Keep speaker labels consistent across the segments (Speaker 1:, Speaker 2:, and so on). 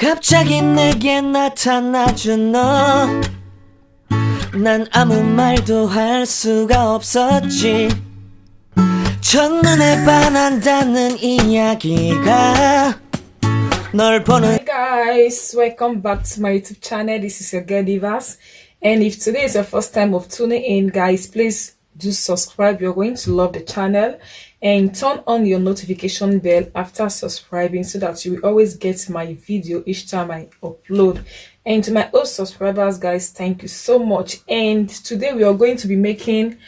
Speaker 1: 갑자기 내게 나타나준 너 난 아무 말도 할 수가 없었지 첫눈에 반한다는 이야기가 널 보는
Speaker 2: Hey guys, welcome back to my YouTube channel. This is your girl Diva, and if today is your first time of tuning in, guys, please do subscribe. You're going to love the channel, and turn on your notification bell after subscribing so that you will always get my video each time I upload. And to my old subscribers, guys, thank you so much. And today we are going to be making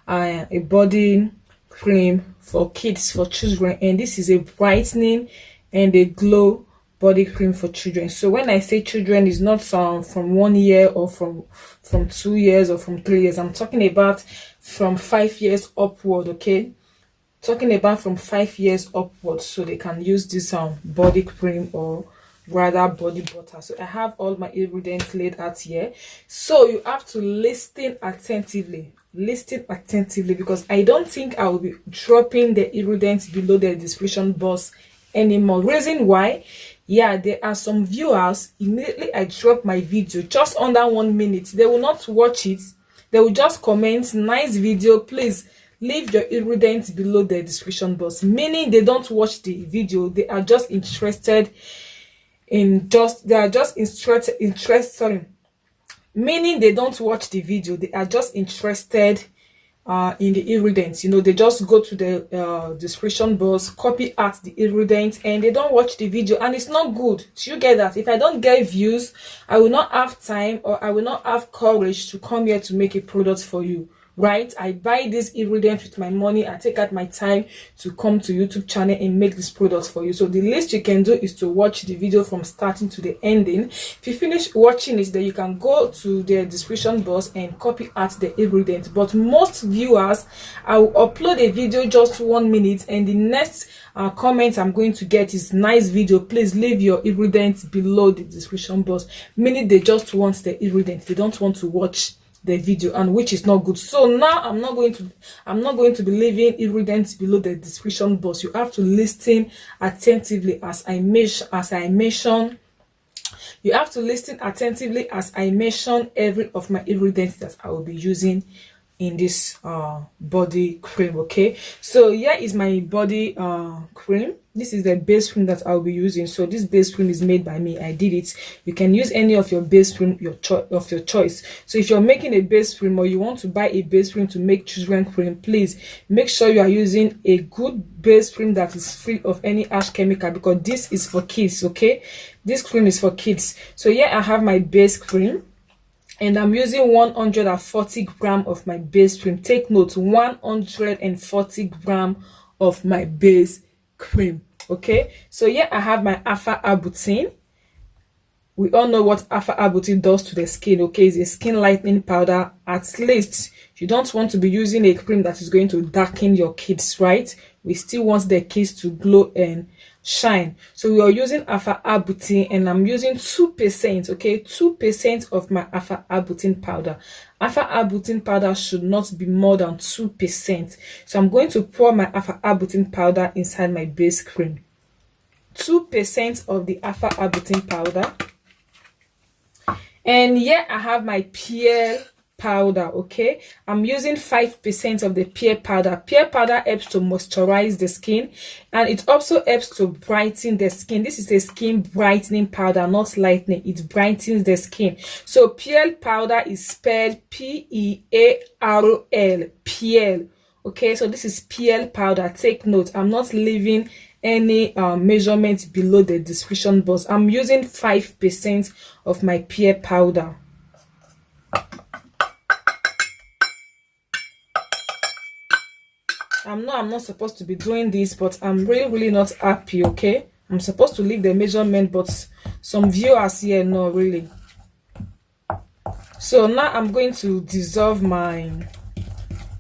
Speaker 2: a body cream for kids, for children, and this is a brightening and a glow body cream for children. So when I say children, it's not from 1 year or from 2 years or from 3 years. I'm talking about from 5 years upward. Okay, talking about from 5 years upward, so they can use this body cream, or rather body butter. So I have all my ingredients laid out here, so you have to listen attentively, because I don't think I will be dropping the ingredients below the description box anymore. Reason why, yeah, there are some viewers, immediately I drop my video, just under 1 minute, they will not watch it, they will just comment nice video, please leave your ingredients below the description box, meaning they don't watch the video, they are just interested in meaning they don't watch the video, they are just interested in the ingredients. You know, they just go to the description box, copy out the ingredients, and they don't watch the video, and it's not good. Do you get that? If I don't get views, I will not have time, or I will not have courage to come here to make a product for you, right? I buy this ingredient with my money, I take out my time to come to YouTube channel and make this product for you. So the least you can do is to watch the video from starting to the ending. If you finish watching it, then you can go to the description box and copy out the ingredient. But most viewers, I will upload a video just 1 minute, and the next comment I'm going to get is nice video, please leave your ingredients below the description box, meaning they just want the ingredients, they don't want to watch the video, and which is not good. So now I'm not going to be leaving ingredients below the description box. You have to listen attentively as I mention. You have to listen attentively as I mention every of my ingredients that I will be using in this body cream. Okay, so here is my body cream. This is the base cream that I'll be using. So this base cream is made by me, I did it. You can use any of your base cream of your choice. So if you're making a base cream, or you want to buy a base cream to make children cream, please make sure you are using a good base cream that is free of any harsh chemical, because this is for kids. Okay, this cream is for kids. So here I have my base cream, and I'm using 140 gram of my base cream. Take note, 140 gram of my base cream. Okay, so here I have my alpha-arbutin. We all know what alpha-arbutin does to the skin. Okay, it's a skin lightening powder. At least you don't want to be using a cream that is going to darken your kids, right? We still want the kids to glow and shine. So we are using alpha-arbutin, and I'm using 2%. Okay, 2% of my alpha-arbutin powder. Alpha-arbutin powder should not be more than 2%. So I'm going to pour my alpha-arbutin powder inside my base cream. 2% of the alpha-arbutin powder. And here I have my pearl powder. Okay, I'm using 5% of the pearl powder. Pearl powder helps to moisturize the skin, and it also helps to brighten the skin. This is a skin brightening powder, not lightening. It brightens the skin. So pearl powder is spelled P-E-A-R-L, pearl. Okay, so this is pearl powder. Take note, I'm not leaving any measurements below the description box. I'm using 5% of my pearl powder. I'm not supposed to be doing this, but I'm really not happy. Okay, I'm supposed to leave the measurement, but some viewers here no really. So now I'm going to dissolve my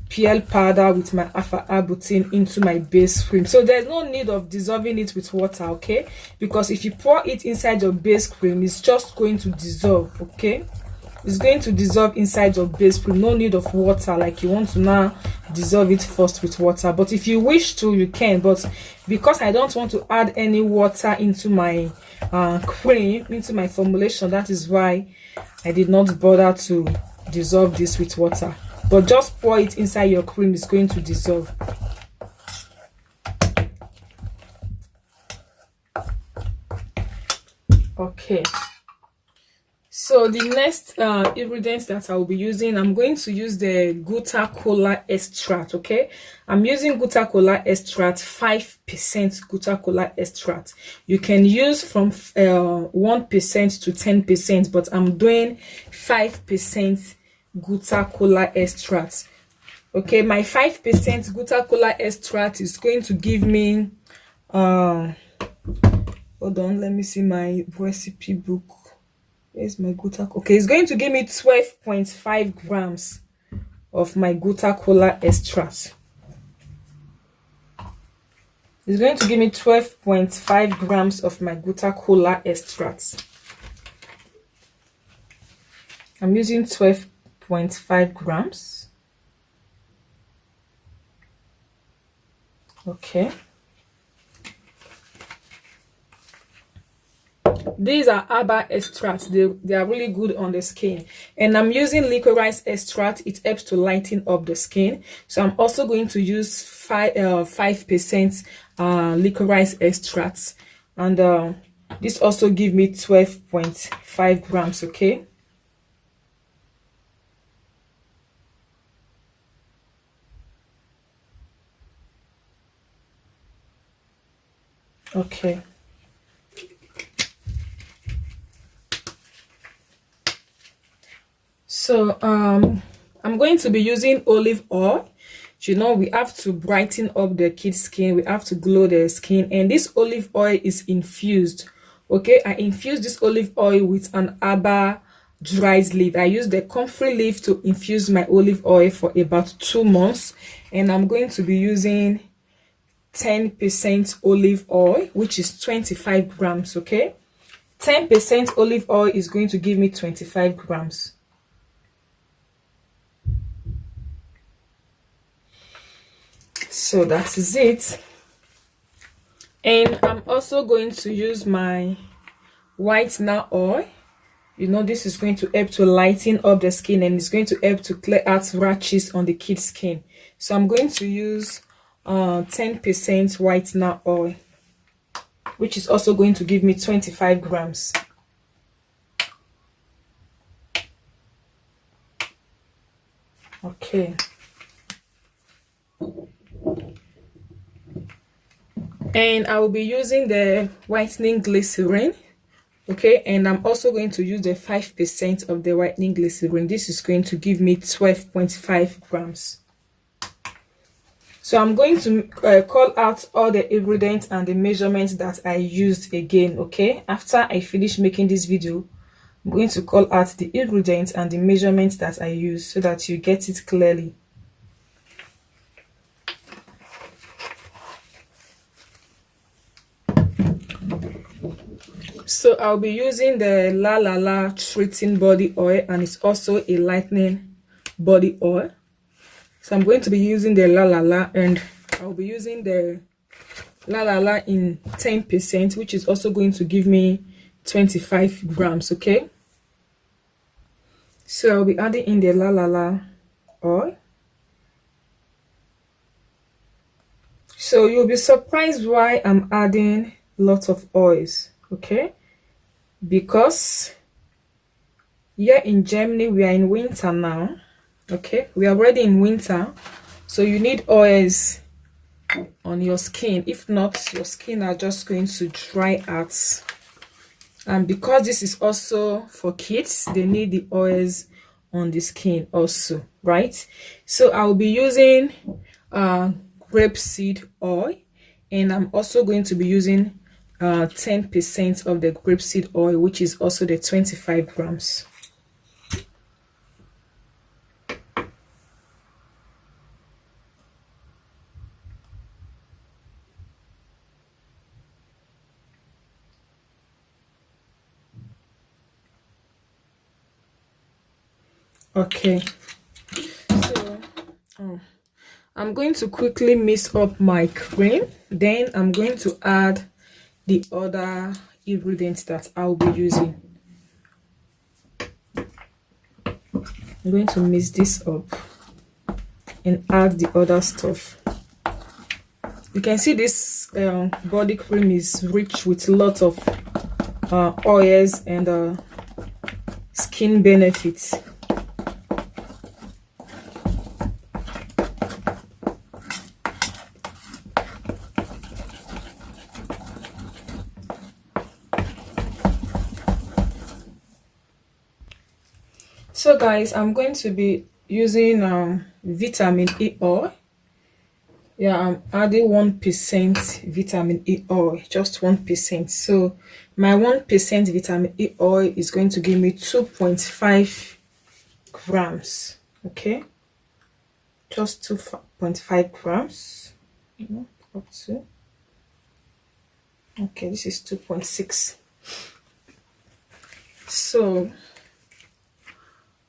Speaker 2: pearl powder with my alpha-arbutin into my base cream. So there's no need of dissolving it with water, okay, because if you pour it inside your base cream, it's just going to dissolve. Okay, it's going to dissolve inside your base cream. No need of water, like you want to now dissolve it first with water. But if you wish to, you can, but because I don't want to add any water into my cream into my formulation. That is why I did not bother to dissolve this with water, but just pour it inside your cream. It's going to dissolve. Okay, so the next ingredient that I will be using, I'm going to use the Gutta Cola extract. Okay, I'm using Gutta Cola extract, 5% Gutta Cola extract. You can use from 1% to 10%, but I'm doing 5% Gutta Cola extract. Okay, my 5% Gutta Cola extract is going to give me hold on, let me see my recipe book. Where's my Gutta? Okay, it's going to give me 12.5 grams of my Gutta Cola extract. It's going to give me 12.5 grams of my Gutta Cola extract. I'm using 12.5 grams. Okay. These are herbal extracts. They are really good on the skin. And I'm using licorice extract. It helps to lighten up the skin. So I'm also going to use 5% licorice extracts. And this also gives me 12.5 grams, okay? Okay. So I'm going to be using olive oil. You know, we have to brighten up the kid's skin. We have to glow their skin. And this olive oil is infused. Okay, I infused this olive oil with an herbal dried leaf. I used the comfrey leaf to infuse my olive oil for about 2 months. And I'm going to be using 10% olive oil, which is 25 grams. Okay, 10% olive oil is going to give me 25 grams. So that is it. And I'm also going to use my whitener oil. You know, this is going to help to lighten up the skin, and it's going to help to clear out rashes on the kid's skin. So I'm going to use 10% whitener oil, which is also going to give me 25 grams. Okay. And I will be using the whitening glycerin. Okay, and I'm also going to use the 5% of the whitening glycerin. This is going to give me 12.5 grams. So I'm going to call out all the ingredients and the measurements that I used again. Okay, after I finish making this video, I'm going to call out the ingredients and the measurements that I used so that you get it clearly. So I'll be using the Lalala treating body oil, and it's also a lightening body oil. So I'm going to be using the Lalala, and I'll be using the Lalala in 10%, which is also going to give me 25 grams. Okay, so I'll be adding in the Lalala oil. So you'll be surprised why I'm adding lots of oils. Okay, because here in Germany we are in winter now. Okay, we are already in winter, so you need oils on your skin. If not, your skin are just going to dry out. And because this is also for kids, they need the oils on the skin also, right? So I'll be using grapeseed oil, and I'm also going to be using 10% of the grapeseed oil, which is also the 25 grams. Okay, so I'm going to quickly mix up my cream, then I'm going to add the other ingredients that I'll be using. I'm going to mix this up and add the other stuff. You can see this body cream is rich with a lot of oils and skin benefits. So guys, I'm going to be using vitamin E oil. Yeah, I'm adding 1% vitamin E oil, just 1%. So my 1% vitamin E oil is going to give me 2.5 grams. Okay, just 2.5 grams. Up to. Okay, this is 2.6. So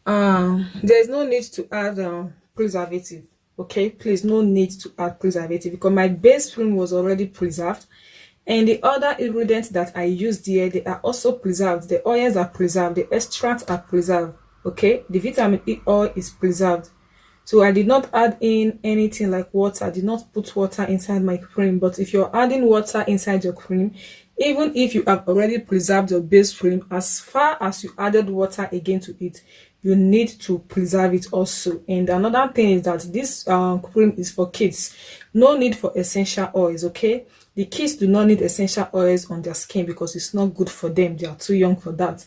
Speaker 2: there's no need to add preservative. Okay, please, no need to add preservative because my base cream was already preserved, and the other ingredients that I used here, they are also preserved. The oils are preserved, the extracts are preserved. Okay, the vitamin E oil is preserved. So I did not add in anything like water. I did not put water inside my cream. But if you're adding water inside your cream, even if you have already preserved your base cream, as far as you added water again to it, you need to preserve it also. And another thing is that this cream is for kids. No need for essential oils. Okay, the kids do not need essential oils on their skin because it's not good for them. They are too young for that.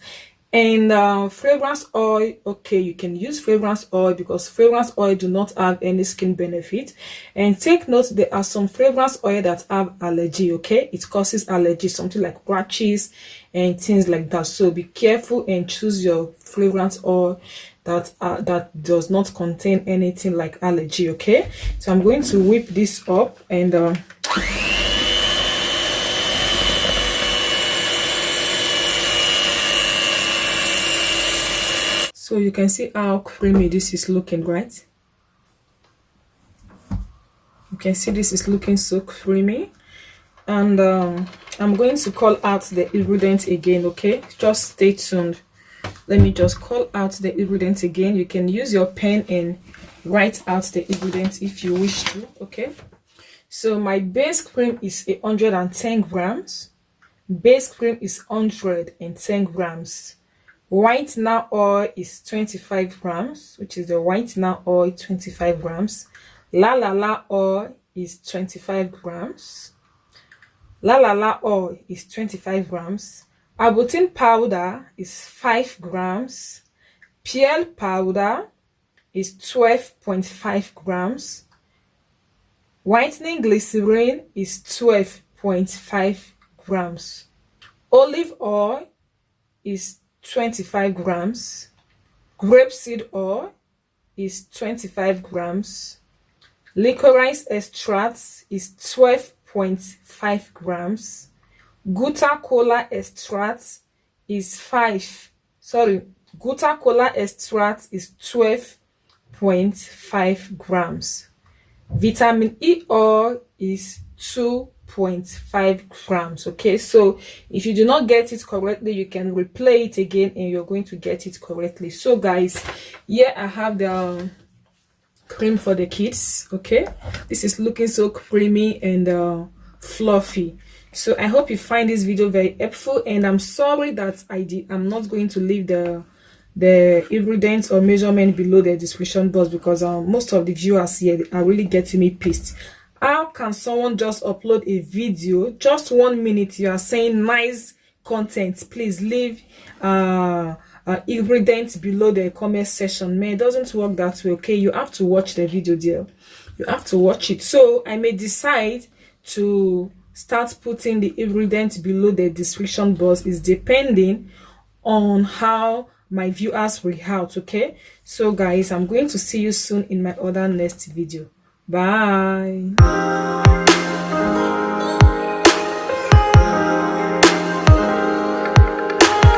Speaker 2: And fragrance oil, okay, you can use fragrance oil because fragrance oil do not have any skin benefit. And take note, there are some fragrance oil that have allergy. Okay, it causes allergy, something like rashes and things like that. So be careful and choose your fragrance oil that does not contain anything like allergy. Okay, so I'm going to whip this up and so you can see how creamy this is looking, right? You can see this is looking so creamy. And I'm going to call out the ingredients again. Okay, just stay tuned. Let me just call out the ingredients again. You can use your pen and write out the ingredients if you wish to. Okay, so my base cream is 110 grams. Base cream is 110 grams. Whitening oil is 25 grams, which is the whitening oil, 25 grams. Lalala oil is 25 grams. Lalala oil is 25 grams. Abutin powder is 5 grams. Pearl powder is 12.5 grams. Whitening glycerin is 12.5 grams. Olive oil is 25 grams. Grapeseed oil is 25 grams. Licorice extract is 12.5 grams. Gutta cola extract is Gutta cola extract is 12.5 grams. Vitamin E oil is 2.5 grams. Okay, so if you do not get it correctly, you can replay it again and you're going to get it correctly. So guys, here I have the cream for the kids. Okay, this is looking so creamy and fluffy. So I hope you find this video very helpful, and I'm sorry that I'm not going to leave the ingredients or measurement below the description box because most of the viewers here are really getting me pissed. How can someone just upload a video, just 1 minute, you are saying nice content? Please leave ingredients below the comment section. Man, it doesn't work that way. Okay, you have to watch the video there. You have to watch it. So I may decide to start putting the ingredients below the description box. Is depending on how my viewers react. Okay, so guys, I'm going to see you soon in my other next video. Bye.